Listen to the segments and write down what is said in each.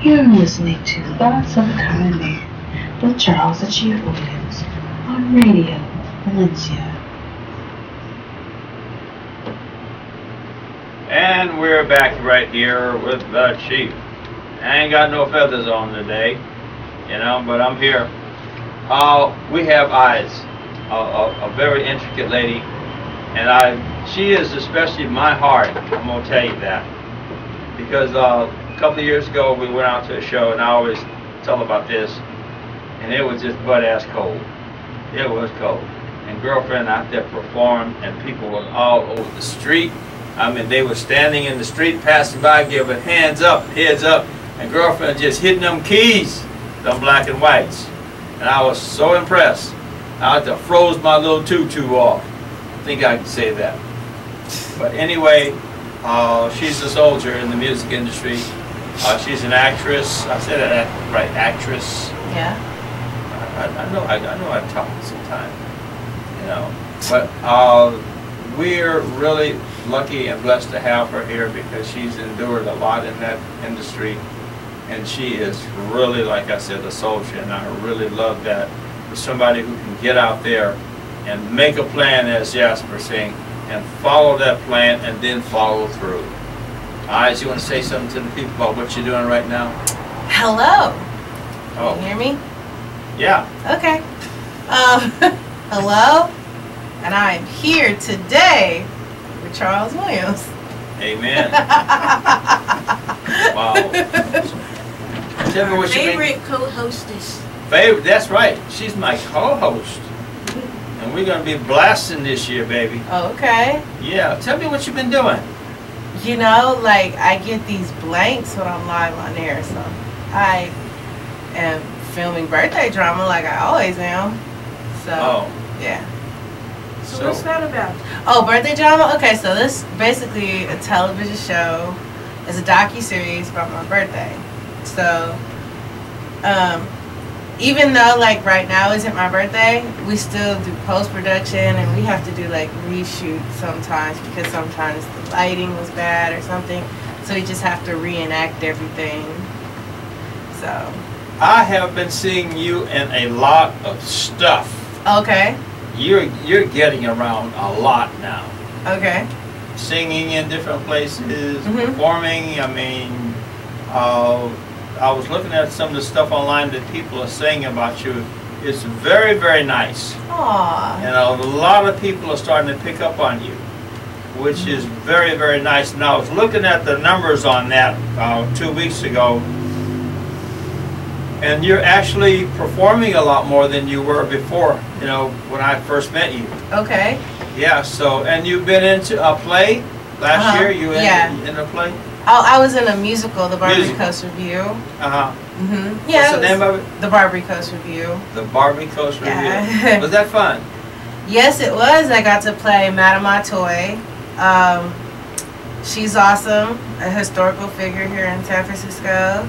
You're listening to Thoughts of a Common Man with Charles the Chief Williams on Radio Valencia. And we're back right here with the Chief. I ain't got no feathers on today, you know, but I'm here. We have Eyez, a very intricate lady, and she is especially my heart. I'm gonna tell you that because a couple of years ago we went out to a show, and I always tell about this, and it was just butt ass cold. It was cold, and girlfriend out there performed, and people were all over the street. I mean, they were standing in the street, passing by, giving hands up, heads up, and girlfriend just hitting them keys, them black and whites. And I was so impressed. I had to froze my little tutu off. I think I can say that. But anyway, she's a soldier in the music industry. She's an actress. I said that right, actress. Yeah. I know I talk sometimes, you know. But we're really lucky and blessed to have her here because she's endured a lot in that industry, and she is really, like I said, a soldier, and I really love that for somebody who can get out there and make a plan, as Jasper saying, and follow that plan and then follow through. Eyez, you want to say something to the people about what you're doing right now? Hello. Oh. Can you hear me? Yeah. Okay. Hello. And I am here today with Charles Williams. Amen. Wow. Tell me what favorite co-hostess. Favorite, that's right. She's my co-host. And we're going to be blasting this year, baby. Okay. Yeah. Tell me what you've been doing. You know, like, I get these blanks when I'm live on air, so I am filming birthday drama like I always am. So, yeah. So what's that about? Oh, birthday drama? Okay, so this is basically a television show. It's a docu-series about my birthday. So, even though, like, right now isn't my birthday, we still do post-production, and we have to do, like, reshoots sometimes because sometimes the lighting was bad or something. So we just have to reenact everything. So. I have been seeing you in a lot of stuff. Okay. You're getting around a lot now. Okay. Singing in different places, performing. I mean, I was looking at some of the stuff online that people are saying about you. It's very, very nice. Aww. You know, a lot of people are starting to pick up on you, which is very, very nice. And I was looking at the numbers on that 2 weeks ago, and you're actually performing a lot more than you were before, you know, when I first met you. Okay. Yeah, so, and you've been into a play last year? You in a play? Oh, I was in a musical, The Barbary Coast Review. Yeah. What's the name of it? The Barbary Coast Review. The Barbary Coast Review. Yeah. Was that fun? Yes, it was. I got to play Madame Matoy. She's awesome, a historical figure here in San Francisco.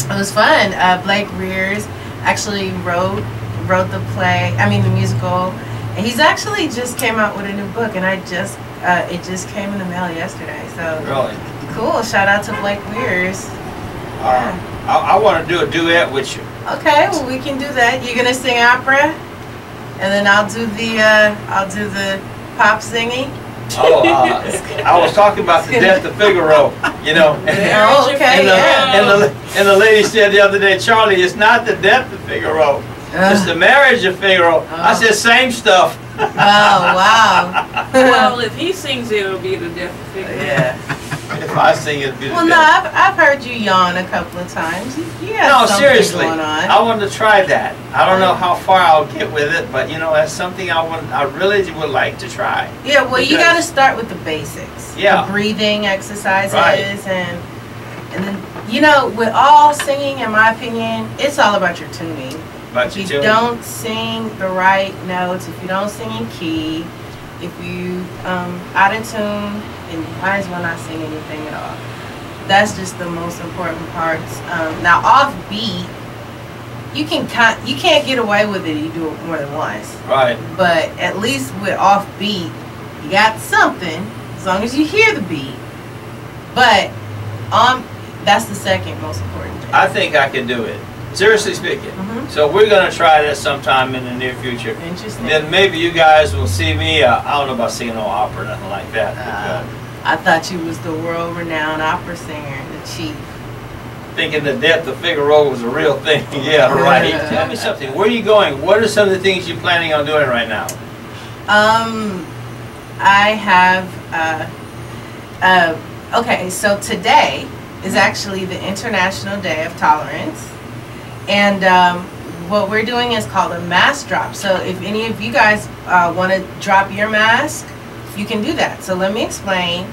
It was fun. Blake Rears actually wrote the play, the musical, and he's actually just came out with a new book, and it just came in the mail yesterday. So really cool. Shout out to Blake Rears. I want to do a duet with you. Okay, well, we can do that. You're gonna sing opera, and then I'll do the pop singing. I was talking about the Death of Figaro, you know. And the lady said the other day, Charlie, it's not the Death of Figaro. It's the Marriage of Figaro. I said, same stuff. Oh, wow. Well, if he sings it, it'll be the Death of Figaro. Yeah. If I sing it, it'll be the Well, no, I've heard you yawn a couple of times. No, seriously. Going on. I want to try that. I don't know how far I'll get with it, but, you know, that's something I really would like to try. Yeah, well, you got to start with the basics. Yeah. The breathing exercises. Right. And then, you know, with all singing, in my opinion, it's all about your tuning. If you don't sing the right notes, if you don't sing in key, if you out of tune, then you might as well not sing anything at all. That's just the most important parts. Now, off beat, you can't get away with it if you do it more than once. Right. But at least with off beat, you got something as long as you hear the beat. But That's the second most important thing. I think I can do it. Seriously speaking. So we're going to try that sometime in the near future. Interesting. Then maybe you guys will see me. I don't know about singing no opera or nothing like that. I thought you was the world-renowned opera singer, the chief. Thinking the death of Figaro was a real thing. Yeah, right. Tell me something. Where are you going? What are some of the things you're planning on doing right now? I have, okay, so today is actually the International Day of Tolerance. And what we're doing is called a mask drop. So if any of you guys want to drop your mask, you can do that. So let me explain.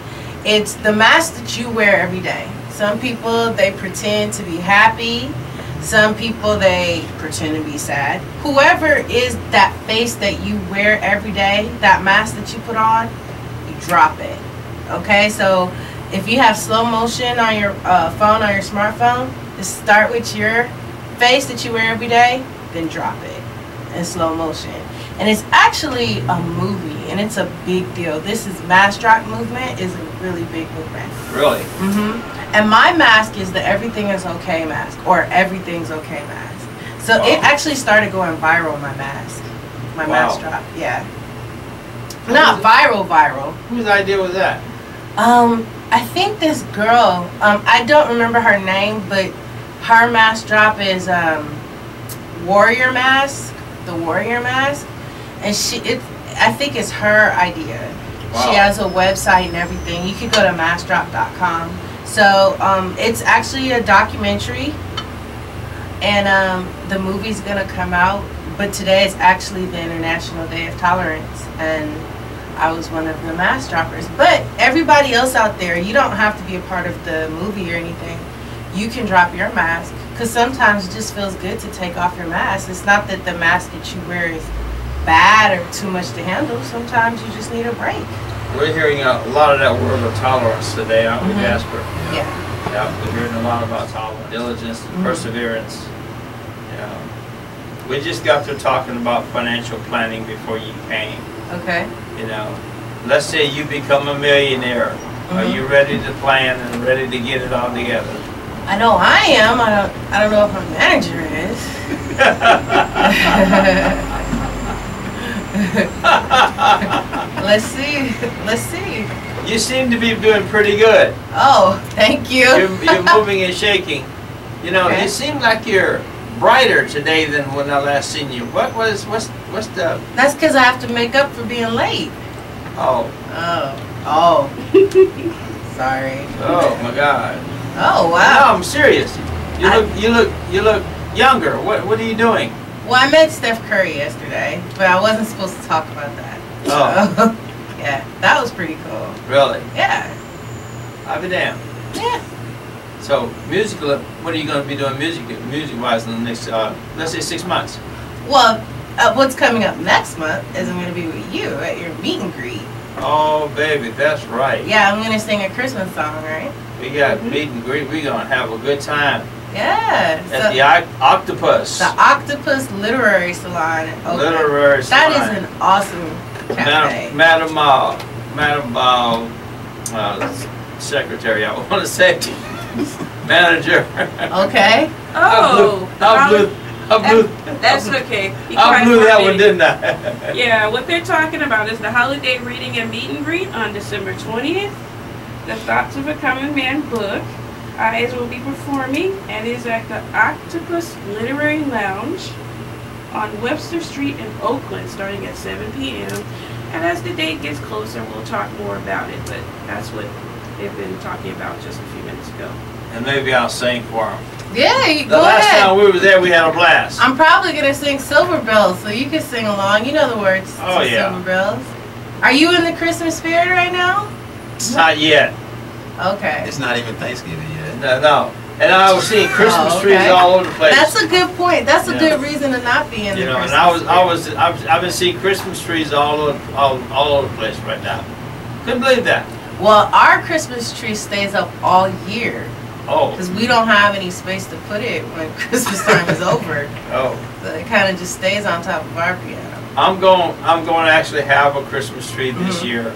It's the mask that you wear every day. Some people, they pretend to be happy. Some people, they pretend to be sad. Whoever is that face that you wear every day, that mask that you put on, you drop it. Okay, so if you have slow motion on your phone, on your smartphone, just start with your face that you wear every day, then drop it in slow motion. And it's actually a movie, and it's a big deal. This is mask drop movement is a really big movement. Really? And my mask is the Everything is Okay mask, or Everything's Okay mask. So it actually started going viral, my mask. My mask drop, yeah. Not viral. Whose idea was that? I think this girl, I don't remember her name, but her mask drop is Warrior Mask, the Warrior Mask. And I think it's her idea. Wow. She has a website and everything. You could go to maskdrop.com. So it's actually a documentary, and the movie's gonna come out. But today is actually the International Day of Tolerance, and I was one of the mask droppers. But everybody else out there, you don't have to be a part of the movie or anything. You can drop your mask, because sometimes it just feels good to take off your mask. It's not that the mask that you wear is bad or too much to handle. Sometimes you just need a break. We're hearing a lot of that word of tolerance today, aren't we, Jasper? Yeah. Yeah, we're hearing a lot about tolerance, diligence, perseverance. Yeah. We just got through talking about financial planning before you came. Okay. You know, let's say you become a millionaire. Are you ready to plan and ready to get it all together? I know I am. I don't know if my manager is. Let's see. You seem to be doing pretty good. Oh, thank you. You're moving and shaking. You know, you seem like you're brighter today than when I last seen you. What's the? That's because I have to make up for being late. Oh. Sorry. Oh my God. Oh wow. No, I'm serious. You look younger. What are you doing? Well, I met Steph Curry yesterday, but I wasn't supposed to talk about that. Oh. So, yeah, that was pretty cool. Really? Yeah. I'll be damned. Yeah. So, musical, what are you going to be doing music-wise in the next, let's say 6 months? Well, what's coming up next month is I'm going to be with you at your meet and greet. Oh, baby, that's right. Yeah, I'm going to sing a Christmas song, right? We got meet and greet. We're going to have a good time. Yeah. At the Octopus. The Octopus Literary Salon. Literary Salon. That is an awesome cafe. Madam Secretary, I want to say. Manager. Okay. That's okay. I blew that one, didn't I? Yeah, what they're talking about is the holiday reading and meet and greet on December 20th. The Thoughts of a Common Man book. Eyez will be performing and is at the Octopus Literary Lounge on Webster Street in Oakland starting at 7 p.m. And as the date gets closer, we'll talk more about it, but that's what they've been talking about just a few minutes ago. And maybe I'll sing for them. Yeah, go ahead. The last time we were there, we had a blast. I'm probably going to sing Silver Bells, so you can sing along. You know the words to Silver Bells. Are you in the Christmas spirit right now? Not yet. Okay. It's not even Thanksgiving yet. No. And I was seeing Christmas trees all over the place. That's a good point. That's a good reason to not be in the Christmas and I've been seeing Christmas trees all over the place right now. Couldn't believe that. Well, our Christmas tree stays up all year. Oh. Because we don't have any space to put it when Christmas time is over. Oh. So it kind of just stays on top of our piano. I'm going to actually have a Christmas tree this year.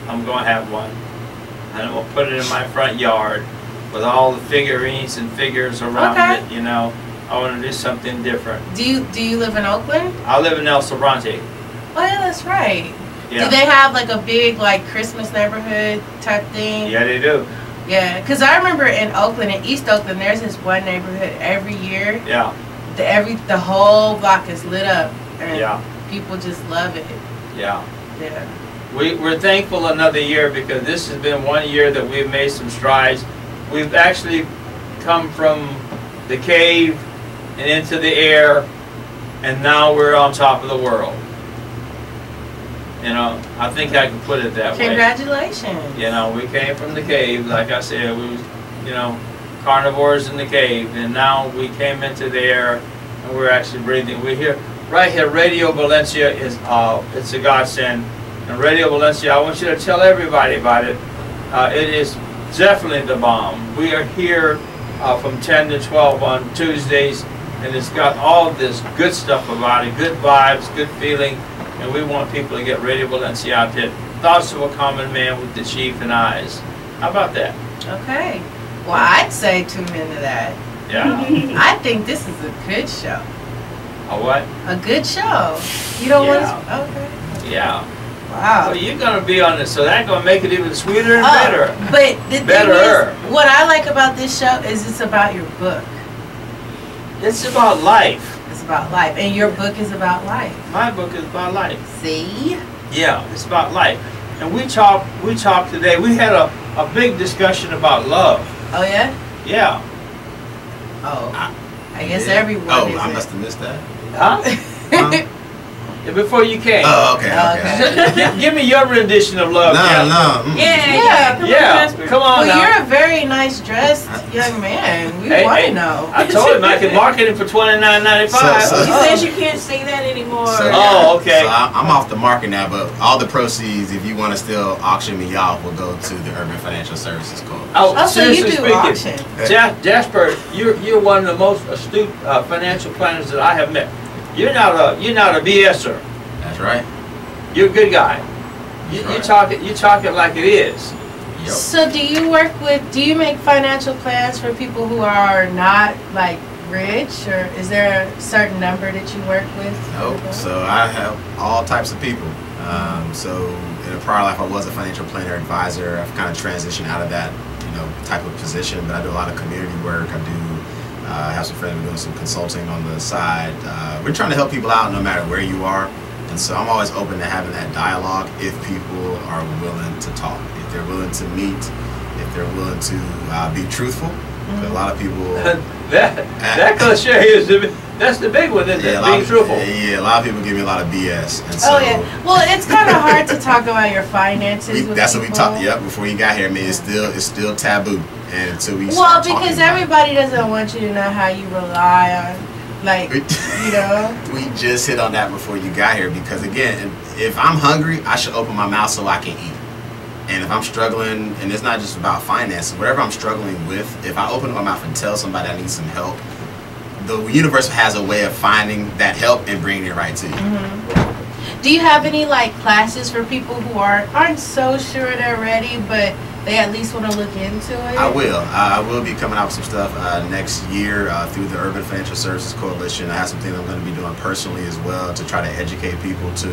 I'm going to have one. And I'm going to put it in my front yard. with all the figurines and figures around it, you know. I want to do something different. Do you live in Oakland? I live in El Sobrante. Oh yeah, that's right. Yeah. Do they have like a big like Christmas neighborhood type thing? Yeah, they do. Yeah, because I remember in Oakland, in East Oakland, there's this one neighborhood every year. Yeah. The whole block is lit up, and yeah. people just love it. Yeah. Yeah. We're thankful another year because this has been one year that we've made some strides. We've actually come from the cave and into the air, and now we're on top of the world. You know, I think I can put it that way. Congratulations. You know, we came from the cave, like I said, we was, you know, carnivores in the cave, and now we came into the air, and we're actually breathing. We're here, right here. Radio Valencia is, it's a godsend. And Radio Valencia, I want you to tell everybody about it. It is definitely the bomb. We are here from 10 to 12 on Tuesdays, and it's got all this good stuff about it, good vibes, good feeling, and we want people to get Radio Valencia out there. Thoughts of a Common Man with the Chief and Eyez. How about that? Okay. Well, I'd say tune into that. Yeah. I think this is a good show. A what? A good show. You don't want to... Okay. Yeah. Wow. So you're going to be on this, so that's going to make it even sweeter and better. But the thing is, what I like about this show is it's about your book. It's about life. It's about life. And your book is about life. My book is about life. See? Yeah, it's about life. And we talked today. We had a big discussion about love. Oh, yeah? Yeah. Oh. I guess everyone is. I must have missed that. Huh? Before you came. Oh, okay. Give me your rendition of love. No. Yeah. Come on, Jasper. Come on now. You're a very nice dressed young man. We want to know. I told him I could market him for $29.95. He says you can't say that anymore. Okay. So I'm off the market now, but all the proceeds, if you want to still auction me off, will go to the Urban Financial Services Co. Oh, so you do auction. Jasper, you're one of the most astute financial planners that I have met. You're not a BSer. That's right. You're a good guy. You talk it like it is. Yep. So do you make financial plans for people who are not like rich, or is there a certain number that you work with? Nope. So I have all types of people. So in a prior life I was a financial planner advisor. I've kind of transitioned out of that, type of position, but I do a lot of community work. I have some friends who are doing some consulting on the side. We're trying to help people out no matter where you are. And so I'm always open to having that dialogue if people are willing to talk, if they're willing to meet, if they're willing to be truthful. A lot of people... that cliche is that's the big one, isn't it? Being truthful. Yeah, a lot of people give me a lot of BS. And so, well, it's kind of hard to talk about your finances with that's people. What we talked. Yep, before you got here, I mean, it's still taboo. And until we start talking because everybody doesn't want you to know how you rely on, We just hit on that before you got here because, again, if I'm hungry, I should open my mouth so I can eat. And if I'm struggling, and it's not just about finances, whatever I'm struggling with, if I open my mouth and tell somebody I need some help, the universe has a way of finding that help and bringing it right to you. Mm-hmm. Do you have any classes for people who aren't so sure they're ready, but they at least want to look into it? I will be coming out with some stuff next year through the Urban Financial Services Coalition. I have some things I'm going to be doing personally as well to try to educate people to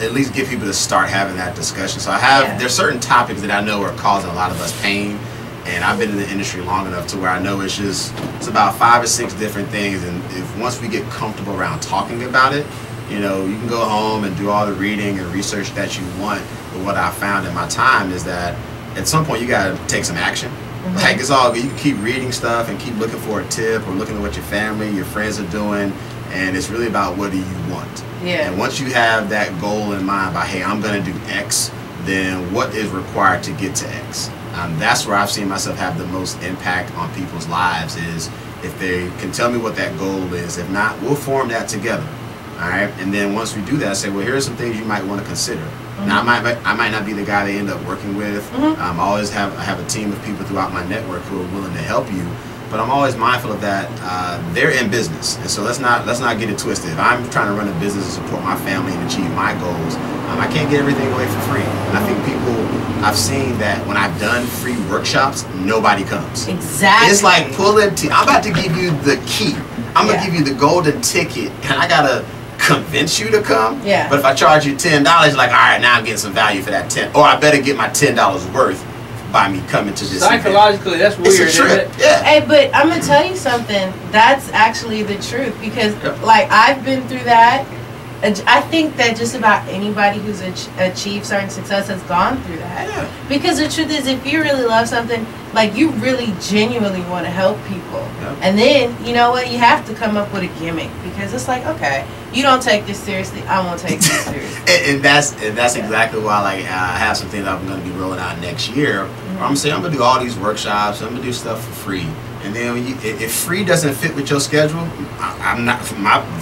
at least get people to start having that discussion. So there's certain topics that I know are causing a lot of us pain, and I've been in the industry long enough to where I know it's about 5 or 6 different things, and if once we get comfortable around talking about it, you can go home and do all the reading and research that you want. But what I found in my time is that at some point you got to take some action. Mm-hmm. It's all good. You can keep reading stuff and keep looking for a tip or looking at what your family, your friends are doing, and it's really about what do you want. Yeah. And once you have that goal in mind by, hey, I'm going to do X, then what is required to get to X? That's where I've seen myself have the most impact on people's lives is if they can tell me what that goal is. If not, we'll form that together. All right. And then once we do that, I say, well, here are some things you might want to consider. Mm-hmm. Now, I might not be the guy they end up working with. Mm-hmm. I have a team of people throughout my network who are willing to help you. but I'm always mindful of that. They're in business, and so let's not get it twisted. If I'm trying to run a business and support my family and achieve my goals, I can't get everything away for free. And I think I've seen that when I've done free workshops, nobody comes. Exactly. It's like pulling teeth. I'm about to give you the key. I'm gonna give you the golden ticket, and I gotta convince you to come. Yeah. But if I charge you $10, like, all right, now I'm getting some value for that $10, or I better get my $10 worth by me coming to this psychologically event. That's weird, it's a trip. isn't it? Yeah. Hey, but I'm gonna tell you something. That's actually the truth, because like I've been through that. I think that just about anybody who's achieved certain success has gone through that. Yeah. Because the truth is, if you really love something, like you really genuinely want to help people, and then you know what, you have to come up with a gimmick, because it's like, okay, you don't take this seriously, I won't take this seriously. and that's exactly why, like, I have some things I'm going to be rolling out next year. I'm going to say I'm going to do all these workshops, I'm going to do stuff for free. And then when if free doesn't fit with your schedule, I'm not.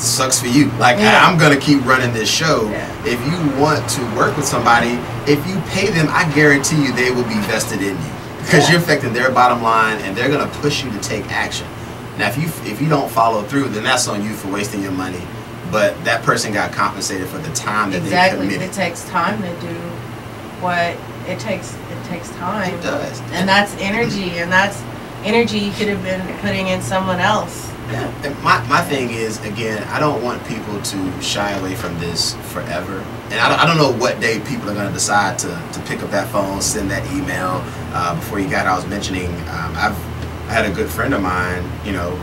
Sucks for you. Like, I'm gonna keep running this show. Yeah. If you want to work with somebody, if you pay them, I guarantee you they will be vested in you, because you're affecting their bottom line, and they're gonna push you to take action. Now, if you don't follow through, then that's on you for wasting your money. But that person got compensated for the time that they committed. It takes time to do what it takes. It takes time. It does, and that's energy, and that's energy you could have been putting in someone else. Yeah. And my thing is, again, I don't want people to shy away from this forever. And I don't know what day people are going to decide to pick up that phone, send that email. Before you got, I was mentioning, I had a good friend of mine, you know,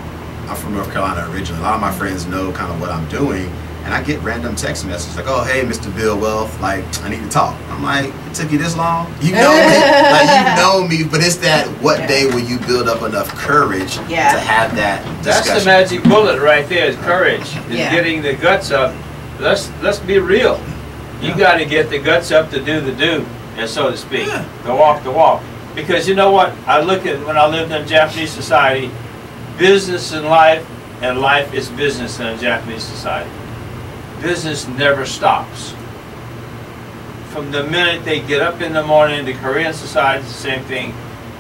I'm from North Carolina originally. A lot of my friends know kind of what I'm doing. And I get random text messages like, oh, hey, Mr. Bill Wealth, like, I need to talk. I'm like, it took you this long? You know me? Like, you know me, but it's that what day will you build up enough courage to have that discussion? That's the magic bullet right there, is courage. Is getting the guts up. Let's be real. You got to get the guts up to do the do, and so to speak. To walk the walk. Because you know what? I look at, when I lived in Japanese society, business and life is business in a Japanese society. Business never stops. From the minute they get up in the morning, the Korean society is the same thing.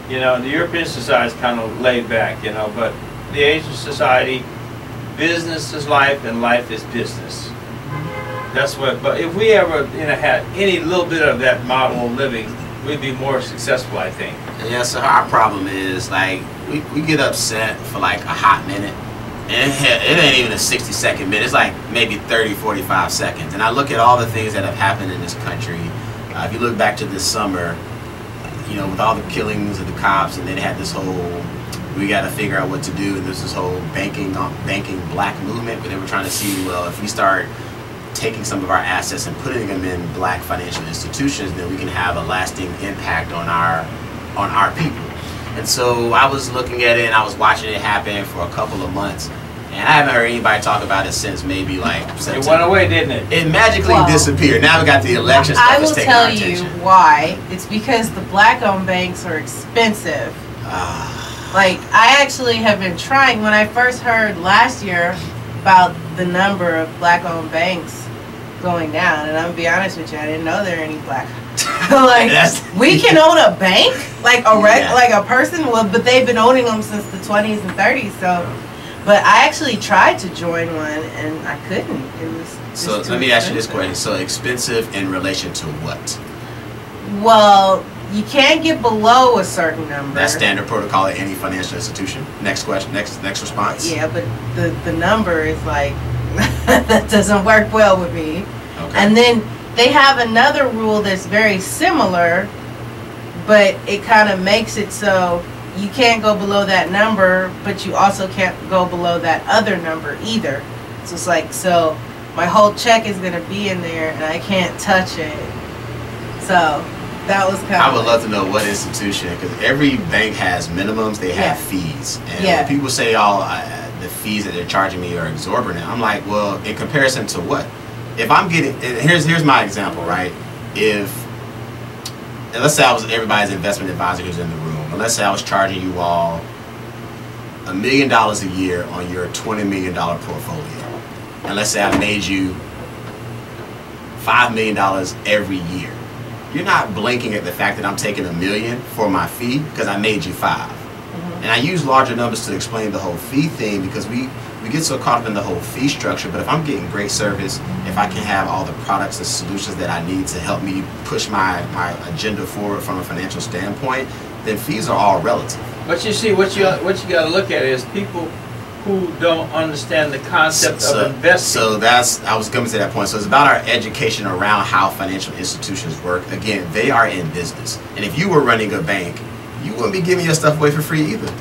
You know, the European society is kind of laid back, you know, but the Asian society, business is life and life is business. That's what, but if we ever, you know, had any little bit of that model of living, we'd be more successful, I think. Yeah, so our problem is, like, we get upset for like a hot minute. And it ain't even a 60-second minute. It's like maybe 30, 45 seconds. And I look at all the things that have happened in this country. If you look back to this summer, you know, with all the killings of the cops, and then had this whole, we got to figure out what to do, and there's this whole banking black movement, where they were trying to see, well, if we start taking some of our assets and putting them in black financial institutions, then we can have a lasting impact on our people. And so I was looking at it, and I was watching it happen for a couple of months, and I haven't heard anybody talk about it since maybe like September. It went away, didn't it? It magically disappeared. Now we got the election stuff that's taking our attention. I will tell you why. It's because the black-owned banks are expensive. Like, I actually have been trying. When I first heard last year about the number of black-owned banks going down, and I'm gonna be honest with you, I didn't know there were any black. Like, we can own a bank, like like a person. Well, but they've been owning them since the 20s and 30s. So, but I actually tried to join one, and I couldn't. It was so. Let me ask you this question: so expensive in relation to what? Well, you can't get below a certain number. That's standard protocol at any financial institution. Next question. Next response. Yeah, but the number is like that doesn't work well with me. Okay. And then they have another rule that's very similar, but it kind of makes it so you can't go below that number, but you also can't go below that other number either. So it's like, so my whole check is going to be in there, and I can't touch it. So that was kind of... I would love to know what institution, because every bank has minimums, they have fees. And when people say, the fees that they're charging me are exorbitant, I'm like, well, in comparison to what? If I'm getting, here's my example, right? And let's say I was everybody's investment advisor who's in the room, and let's say I was charging you all $1 million a year on your $20 million portfolio, and let's say I made you $5 million every year. You're not blinking at the fact that I'm taking $1 million for my fee because I made you $5 million. And I use larger numbers to explain the whole fee thing because we get so caught up in the whole fee structure. But if I'm getting great service, if I can have all the products and solutions that I need to help me push my agenda forward from a financial standpoint, then fees are all relative. But you see, what you got to look at is people who don't understand the concept of investing. So I was coming to that point. So it's about our education around how financial institutions work. Again, they are in business. And if you were running a bank, you wouldn't be giving your stuff away for free either.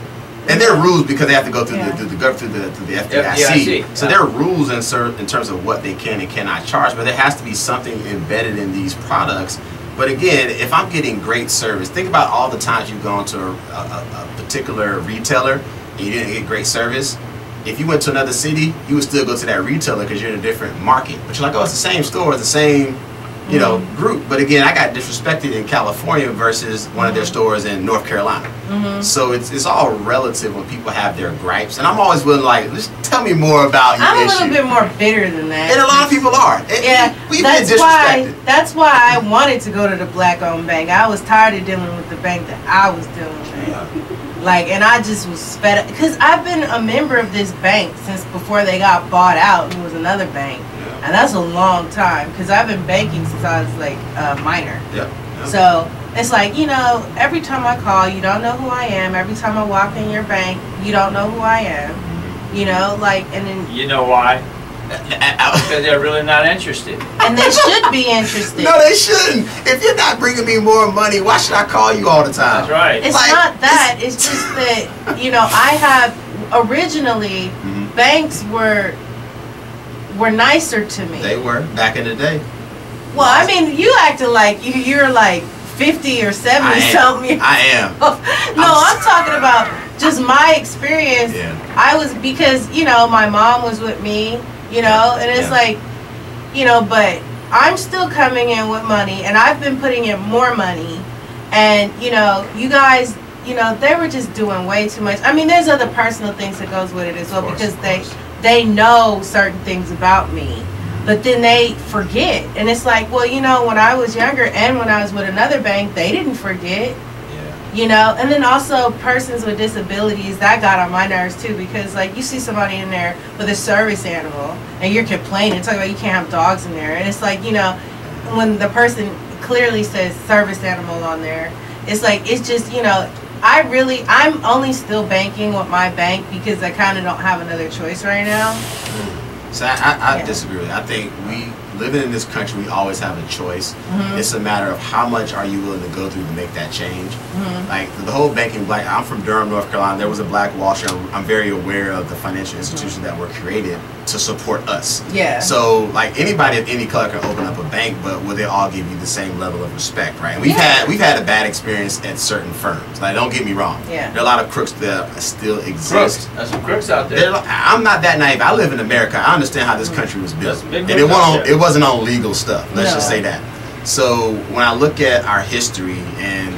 And there are rules because they have to go through the FDIC. So there are rules in terms of what they can and cannot charge, but there has to be something embedded in these products. But again, if I'm getting great service, think about all the times you've gone to a particular retailer and you didn't get great service. If you went to another city, you would still go to that retailer because you're in a different market. But you're like, oh, it's the same store, it's the same, you know, group. But again, I got disrespected in California versus one of their stores in North Carolina. So it's all relative when people have their gripes. And I'm always willing to, like, just tell me more about your issue. I'm a little bit more bitter than that. And a lot of people are. We've been disrespected. That's why I wanted to go to the black-owned bank. I was tired of dealing with the bank that I was dealing with. Yeah. Like, and I just was fed up. Because I've been a member of this bank since before they got bought out and it was another bank. And that's a long time because I've been banking since I was like a minor. So it's like, you know, every time I call, you don't know who I am. Every time I walk in your bank, you don't know who I am. You know, like, and then. You know why? Because they're really not interested. And they should be interested. No, they shouldn't. If you're not bringing me more money, why should I call you all the time? That's right. It's like, not that. It's just that, you know, I have originally banks were nicer to me. They were back in the day. Well, I mean, you acting like you're like 50 or 70 something. I am. No, I'm talking about just my experience. I was, because, you know, my mom was with me, you know, and it's like, you know, but I'm still coming in with money and I've been putting in more money. And, you know, you guys, you know, they were just doing way too much. I mean, there's other personal things that goes with it as well, because they know certain things about me, but then they forget. And it's like, well, you know, when I was younger and when I was with another bank, they didn't forget. You know, and then also persons with disabilities, that got on my nerves too, because like you see somebody in there with a service animal and you're complaining, talking about you can't have dogs in there, and it's like, you know, when the person clearly says service animal on there, it's like, it's just, you know, I'm only still banking with my bank because I kind of don't have another choice right now. So I disagree with you. I think living in this country, we always have a choice. It's a matter of how much are you willing to go through to make that change. Like the whole banking black, I'm from Durham, North Carolina. There was a Black Wall Street. I'm very aware of the financial institutions that were created to support us. So like anybody of any color can open up a bank, but will they all give you the same level of respect, right? And we've had a bad experience at certain firms. Like, don't get me wrong. There are a lot of crooks that still exist. There's some crooks out there. I'm not that naive. I live in America. I understand how this country was built, and it wasn't on legal stuff. Let's just say that. So when I look at our history and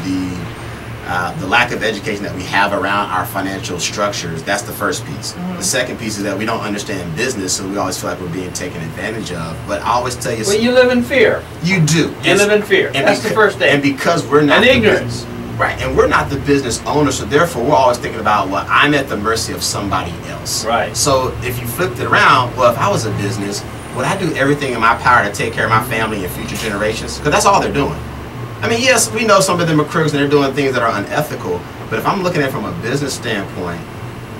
the lack of education that we have around our financial structures, that's the first piece. The second piece is that we don't understand business, so we always feel like we're being taken advantage of. But I always tell you, well, you live in fear. You do. You live in fear. And that's the first thing. And because we're not and ignorance. Right, and we're not the business owner, so therefore we're always thinking about, well, I'm at the mercy of somebody else. Right. So if you flipped it around, well, if I was a business, would I do everything in my power to take care of my family and future generations? Because that's all they're doing. I mean, yes, we know some of them are crooks and they're doing things that are unethical, but if I'm looking at it from a business standpoint,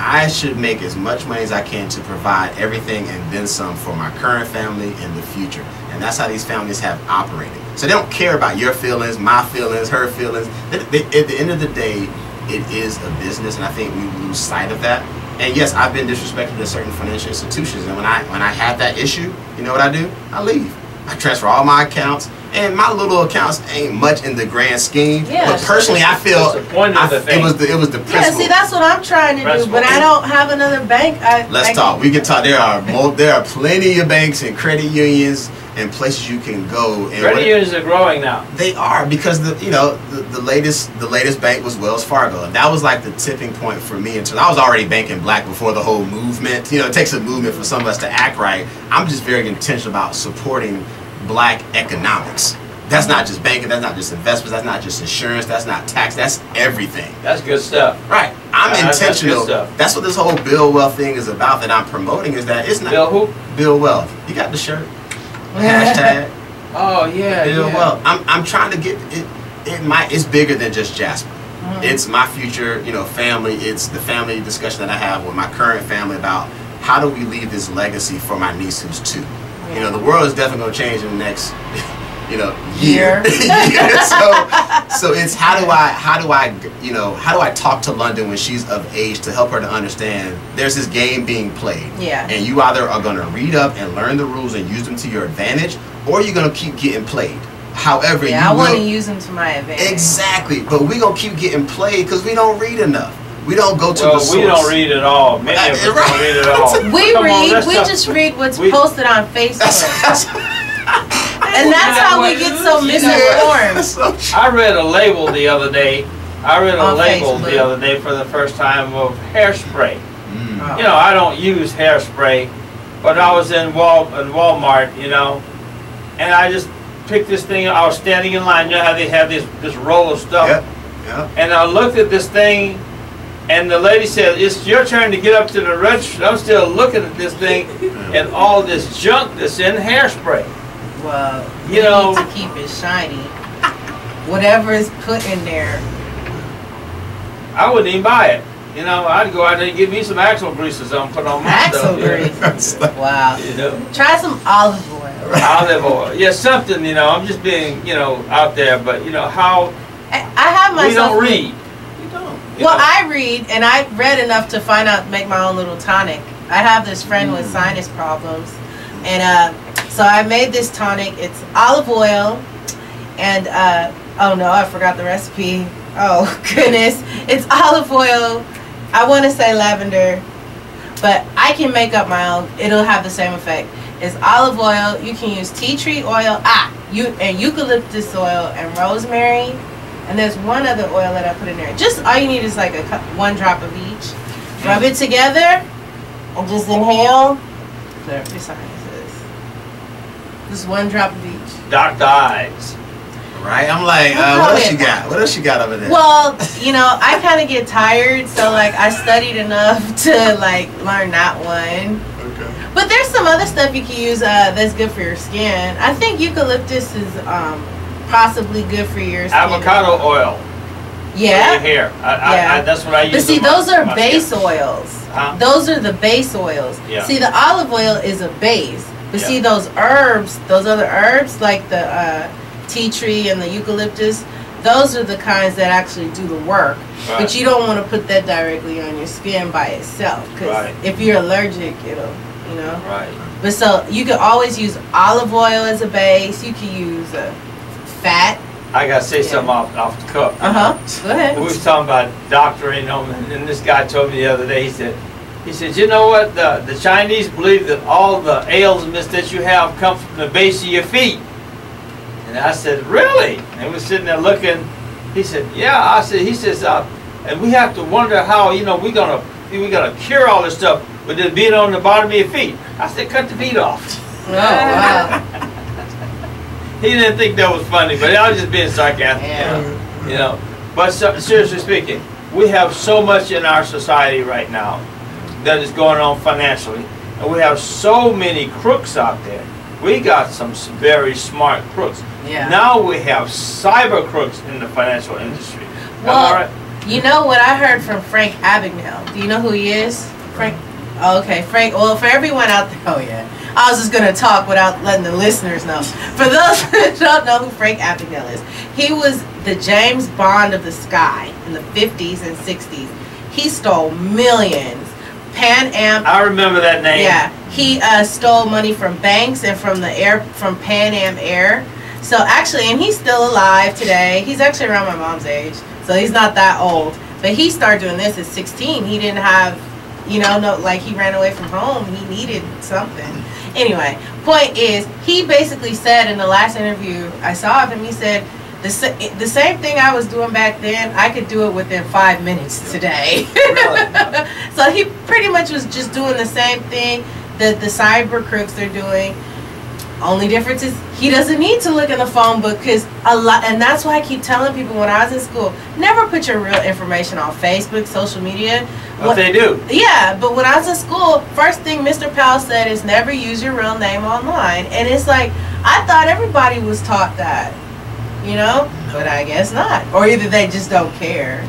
I should make as much money as I can to provide everything and then some for my current family and the future. And that's how these families have operated. So they don't care about your feelings, my feelings, her feelings. At the end of the day, it is a business, and I think we lose sight of that. And yes, I've been disrespected at certain financial institutions, and when I have that issue, you know what I do? I leave. I transfer all my accounts, and my little accounts ain't much in the grand scheme. But personally, I feel it was the principle. Yeah, see, that's what I'm trying to do, but I don't have another bank. Let's talk. We can talk. There are plenty of banks and credit unions and places you can go. And credit unions are growing now. They are, because the latest bank was Wells Fargo, and that was like the tipping point for me. Until I was already banking black before the whole movement. You know, it takes a movement for some of us to act right. I'm just very intentional about supporting black economics. That's not just banking, that's not just investments, that's not just insurance, that's not tax, that's everything. That's good stuff. Right. I'm intentional. That's what this whole Build Wealth thing is about. That I'm promoting is that it's not Build who? Build Wealth. You got the shirt. Hashtag. Oh yeah. Build Wealth. I'm trying to get it. It's bigger than just Jasper. It's my future, family. It's the family discussion that I have with my current family about how do we leave this legacy for my niece who's 2. The world is definitely going to change in the next, year. So it's how do I talk to London when she's of age to help her to understand there's this game being played. Yeah. And you either are going to read up and learn the rules and use them to your advantage, or you're going to keep getting played. However, I want to use them to my advantage. Exactly, but we're going to keep getting played because we don't read enough. We don't go to the source. We don't read at all. Many of us don't read at all. We just read what's posted on Facebook. And that's how we get so misinformed. I read a label the other day. The other day for the first time of hairspray. I don't use hairspray, but I was in Walmart, and I just picked this thing. I was standing in line. You know how they have this roll of stuff? Yep. And I looked at this thing, and the lady said, "It's your turn to get up to the register." I'm still looking at this thing and all this junk that's in hairspray. Well, you need to keep it shiny. Whatever is put in there. I wouldn't even buy it. I'd go out there and get me some axle grease or something, put on my stuff. Axle grease. Wow. Try some olive oil. Olive oil. Yeah, something, I'm just being, out there, but how I have myself. We don't read. You don't. I read, and I read enough to make my own little tonic. I have this friend with sinus problems, and so I made this tonic. It's olive oil, and oh no, I forgot the recipe. Oh goodness, it's olive oil. I want to say lavender, but I can make up my own. It'll have the same effect. It's olive oil. You can use tea tree oil, and eucalyptus oil and rosemary. And there's one other oil that I put in there. Just all you need is like 1 drop of each. Rub it together and just inhale. Clear up your sinuses. Just 1 drop of each. Dr. Eyez. Right? I'm like, what else you got? What else you got over there? Well, I kind of get tired, so I studied enough to learn that one. Okay. But there's some other stuff you can use that's good for your skin. I think eucalyptus is possibly good for your skin. Avocado oil. Yeah. For your hair. That's what I use. But see, those are base oils. Those are the base oils. Yeah. See, the olive oil is a base. But see, those other herbs like the tea tree and the eucalyptus, those are the kinds that actually do the work. Right. But you don't want to put that directly on your skin by itself, because if you're allergic, it'll, Right. But so you can always use olive oil as a base. You can use fat. I gotta say something off the cuff. Go ahead. We was talking about doctoring, and this guy told me the other day. He said, you know what? The Chinese believe that all the ailments that you have come from the base of your feet. And I said, really? And he was sitting there looking. He said, yeah. I said, he says, and we have to wonder how, we're gonna cure all this stuff with it being on the bottom of your feet. I said, cut the feet off. Oh, wow. He didn't think that was funny, but I was just being sarcastic. Yeah. But seriously speaking, we have so much in our society right now that is going on financially, and we have so many crooks out there. We got some very smart crooks. Yeah. Now we have cyber crooks in the financial industry. Well, you know what I heard from Frank Abagnale? Do you know who he is? Frank? Oh, okay, Frank. Well, for everyone out there, oh yeah. I was just going to talk without letting the listeners know. For those who don't know who Frank Abagnale is, he was the James Bond of the sky in the 50s and 60s. He stole millions. Pan Am. I remember that name. Yeah, he stole money from banks and from Pan Am Air. So actually, and he's still alive today. He's actually around my mom's age, so he's not that old. But he started doing this at 16. He didn't have, he ran away from home. He needed something. Anyway, point is, he basically said in the last interview I saw of him, he said, the same thing I was doing back then, I could do it within 5 minutes today. Really? So he pretty much was just doing the same thing that the cyber crooks are doing. Only difference is he doesn't need to look in the phone book, because a lot, and that's why I keep telling people when I was in school, never put your real information on Facebook, social media. What they do. Yeah, but when I was in school, first thing Mr. Powell said is never use your real name online. And it's like, I thought everybody was taught that, you know, but I guess not. Or either they just don't care.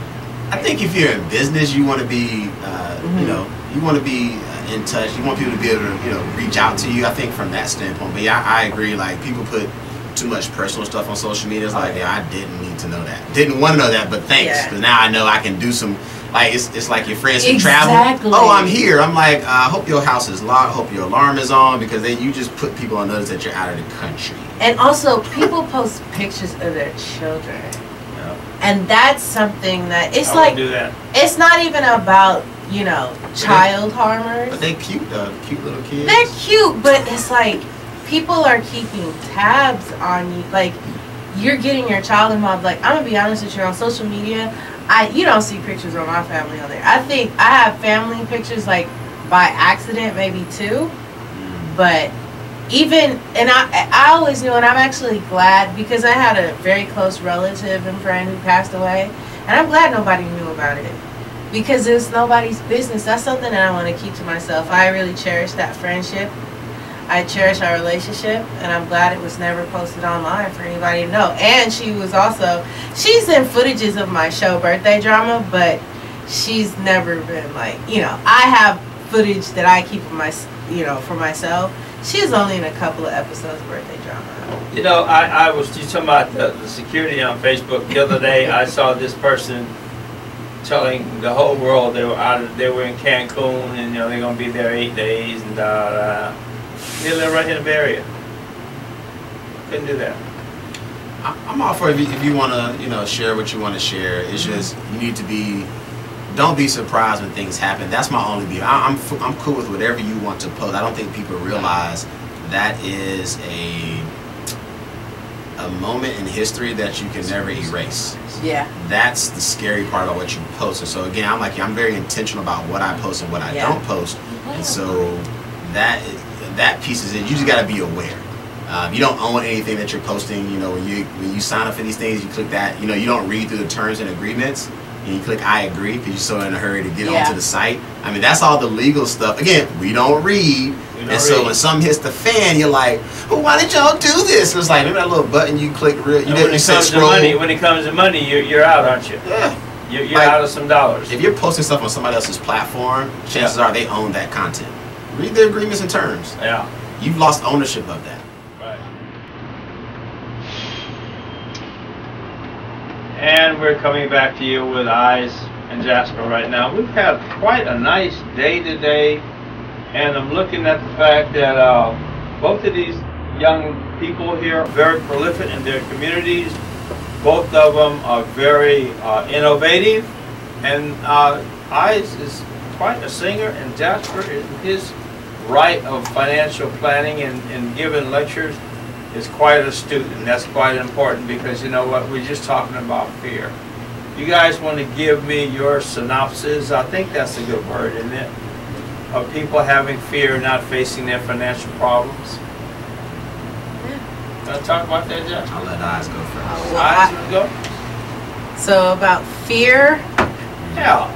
I think if you're in business, you want to be, you know, you want to be in touch. You want people to be able to, you know, reach out to you. I think from that standpoint. But yeah, I agree. Like, people put too much personal stuff on social media. It's like, yeah, I didn't need to know that. Didn't want to know that, but thanks. Because now I know I can do some. Like, it's like your friends who travel. Oh, I'm here. I'm like, I hope your house is locked. Hope your alarm is on, because then you just put people on notice that you're out of the country. And also, people post pictures of their children. And that's something that it's like, do that. It's not even about, you know, child harmers. But they cute though, cute little kids. They're cute, but it's like people are keeping tabs on you. Like, you're getting your child involved. Like, I'm gonna be honest with you, on social media, you don't see pictures of my family on there. I think I have family pictures like by accident, maybe 2, but. Even, and I always knew, and I'm actually glad, because I had a very close relative and friend who passed away, and I'm glad nobody knew about it, because it's nobody's business. That's something that I want to keep to myself. I really cherish that friendship. I cherish our relationship, and I'm glad it was never posted online for anybody to know. And she's in footages of my show Birthday Drama, but she's never been like, you know, I have footage that I keep for myself. She's only in a couple of episodes of Birthday Drama. You know, I was just talking about the security on Facebook the other day. I saw this person telling the whole world they were in Cancun, and, you know, they're gonna be there 8 days and They live right in the Bay Area. Couldn't do that. I'm all for if you want to, you know, share what you want to share. It's just you need to be. Don't be surprised when things happen. That's my only view. I'm cool with whatever you want to post. I don't think people realize that is a moment in history that you can never erase. Yeah. That's the scary part about what you post. And so again, I'm very intentional about what I post and what I don't post. And so that piece is it. You just got to be aware. You don't own anything that you're posting. You know, when you sign up for these things, you click that. You know, you don't read through the terms and agreements. And you click I agree because you're so in a hurry to get onto the site. I mean, that's all the legal stuff. Again, we don't read. So when something hits the fan, you're like, well, why did y'all do this? It's like, remember that little button you click? When it comes to money, you're out, aren't you? Yeah. You're like, out of some dollars. If you're posting stuff on somebody else's platform, chances are they own that content. Read the agreements and terms. Yeah. You've lost ownership of that. And we're coming back to you with Eyez and Jasper right now. We've had quite a nice day today, and I'm looking at the fact that both of these young people here are very prolific in their communities. Both of them are very innovative, and Eyez is quite a singer, and Jasper is his right of financial planning and giving lectures is quite astute, and that's quite important because, you know what, we're just talking about fear. You guys want to give me your synopsis? I think that's a good word, isn't it? Of people having fear, not facing their financial problems. Want to talk about that, Jeff? I'll let Eyez go first. Eyez, go. So about fear. Yeah.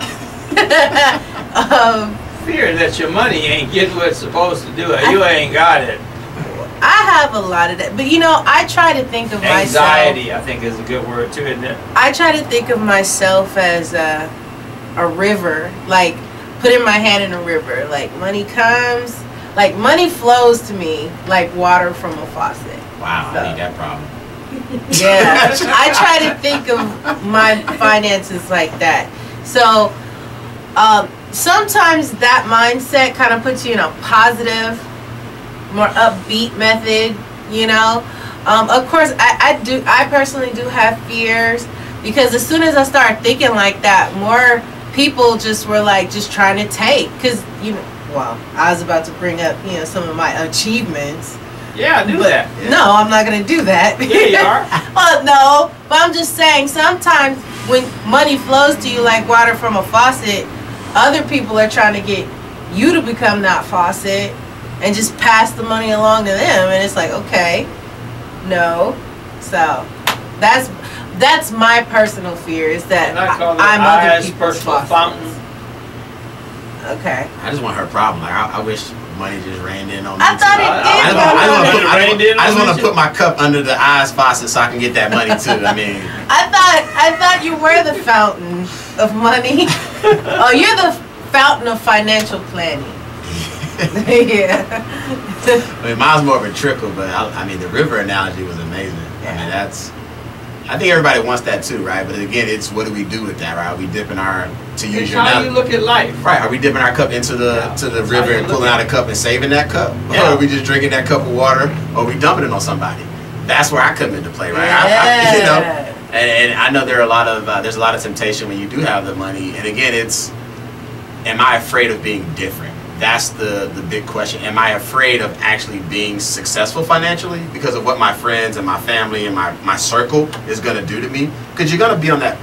Fear that your money ain't getting what it's supposed to do. You ain't got it. I have a lot of that, but you know, I try to think of anxiety, myself. I think, is a good word too, isn't it? I try to think of myself as a river, like putting my hand in a river. Like money comes, like money flows to me like water from a faucet. Wow, so, I need that problem. Yeah, I try to think of my finances like that. So sometimes that mindset kind of puts you in a positive, more upbeat method, you know. Of course, I personally do have fears because as soon as I started thinking like that, more people just were like just trying to take. Because, you know, well, I was about to bring up, you know, some of my achievements. Yeah, do that. Yeah. No, I'm not going to do that. Yeah, you are. Well, no, but I'm just saying sometimes when money flows to you like water from a faucet, other people are trying to get you to become that faucet. and just pass the money along to them, and it's like, okay, no. So that's my personal fear, is that I'm other people's personal fountain. Okay. I just want her problem. Like I wish money just rained in on me. I thought it did. I just want to put my cup under the Eyez faucet so I can get that money too. I mean, I thought you were the fountain of money. Oh, you're the fountain of financial planning. Yeah. I mean, mine's more of a trickle, but I mean, the river analogy was amazing. Yeah. I mean, I think everybody wants that too, right? But again, it's what do we do with that, right? Are we dipping our, to use your analogy, how you look at life, right? Are we dipping our cup into the river and pulling out a cup and saving that cup, or are we just drinking that cup of water, or are we dumping it on somebody? That's where I come into play, right? Yeah. You know, and I know there are a lot of there's a lot of temptation when you do have the money, and again, it's, am I afraid of being different? That's the big question. Am I afraid of actually being successful financially because of what my friends and my family and my circle is going to do to me? Because you're going to be on that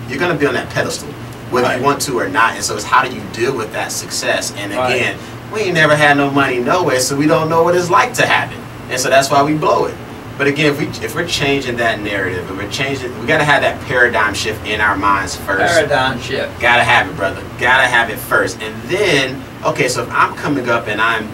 pedestal, whether you want to or not. And so it's how do you deal with that success? And again, we ain't never had no money nowhere, so we don't know what it's like to have it. And so that's why we blow it. But again, if we're changing that narrative, if we're changing, we got to have that paradigm shift in our minds first. Paradigm shift. Got to have it, brother. Got to have it first. And then, okay, so if I'm coming up and I'm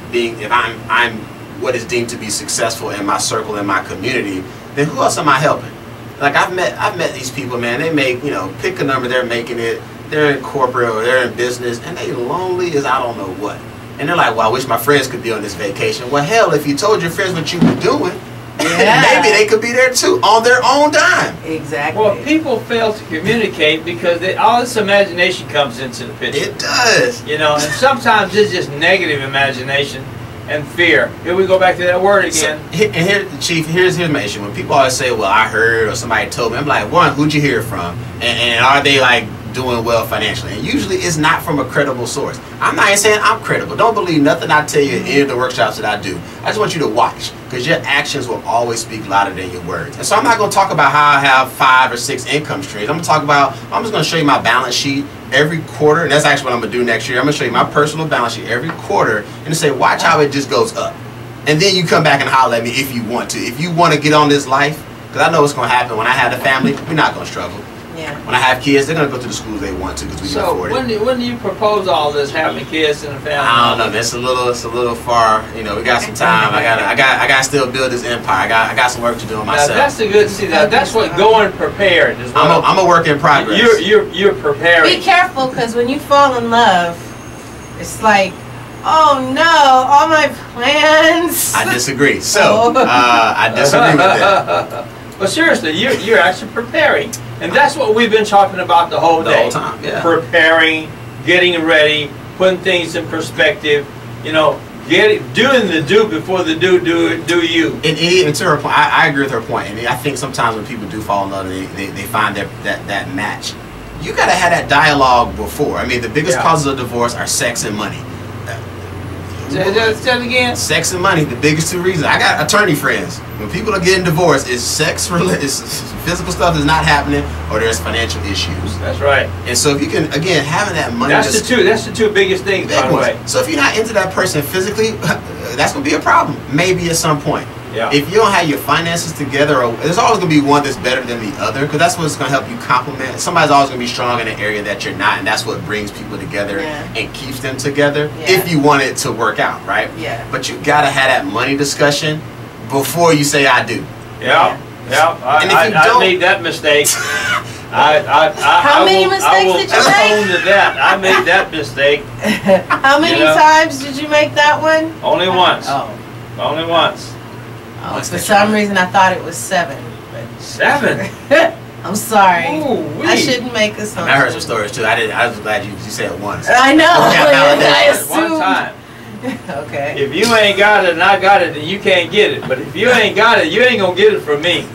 what is deemed to be successful in my circle, in my community, then who else am I helping? Like I've met these people, man. They make, pick a number, they're making it. They're in corporate or they're in business, and they lonely as I don't know what. And they're like, well, I wish my friends could be on this vacation. Well, hell, if you told your friends what you were doing, maybe they could be there too on their own dime. Exactly. Well, people fail to communicate because all this imagination comes into the picture. It does. And sometimes it's just negative imagination and fear. Here we go back to that word again. So, Chief, here's my issue. When people always say, well, I heard or somebody told me, I'm like, one, who'd you hear from? And are they like doing well financially? And usually it's not from a credible source. I'm not even saying I'm credible. Don't believe nothing I tell you in any of the workshops that I do. I just want you to watch, because your actions will always speak louder than your words. And so I'm not going to talk about how I have 5 or 6 income streams. I'm just going to show you my balance sheet every quarter, and that's actually what I'm going to do next year. I'm going to show you my personal balance sheet every quarter and to say, watch how it just goes up. And then you come back and holler at me if you want to. If you want to get on this life, because I know what's going to happen. When I have a family, we're not going to struggle. Yeah. When I have kids, they're going to go to the schools they want to because we can afford it. When do you propose all this, having kids and a family? I don't know, man. It's a little far. We got some time. I got to still build this empire. I got some work to do on myself. Now, that's the good. See, that's what going prepared is. I'm a work in progress. You're preparing. Be careful, because when you fall in love, it's like, oh no, all my plans. I disagree. So I disagree with that. But seriously, you're actually preparing. And that's what we've been talking about the whole day. The whole time, yeah. Preparing, getting ready, putting things in perspective, doing the do before the do you. And to her point, I agree with her point. And I think sometimes when people do fall in love, they find that match. You got to have that dialogue before. I mean, the biggest causes of divorce are sex and money. Say that again. Sex and money, the biggest 2 reasons. I got attorney friends. When people are getting divorced, it's sex, physical stuff is not happening, or there's financial issues. That's right. And so if you can, again, having that money. That's the two biggest things, by the way. So if you're not into that person physically, that's going to be a problem. Maybe at some point. Yeah. If you don't have your finances together, there's always going to be one that's better than the other, because that's what's going to help you complement. Somebody's always going to be strong in an area that you're not, and that's what brings people together and keeps them together if you want it to work out, right? Yeah. But you got to have that money discussion before you say I do. Yeah. I made that mistake. How many mistakes did you make? I own to that. I made that mistake. How many times did you make that one? Only once. Oh. Only once. Oh, for some reason I thought it was 7. But 7? I'm sorry. Ooh, I shouldn't make assumptions. I heard some stories too. I was glad you said it once. I know. I assumed. One time. Okay. If you ain't got it and I got it, then you can't get it. But if you ain't got it, you ain't gonna get it from me.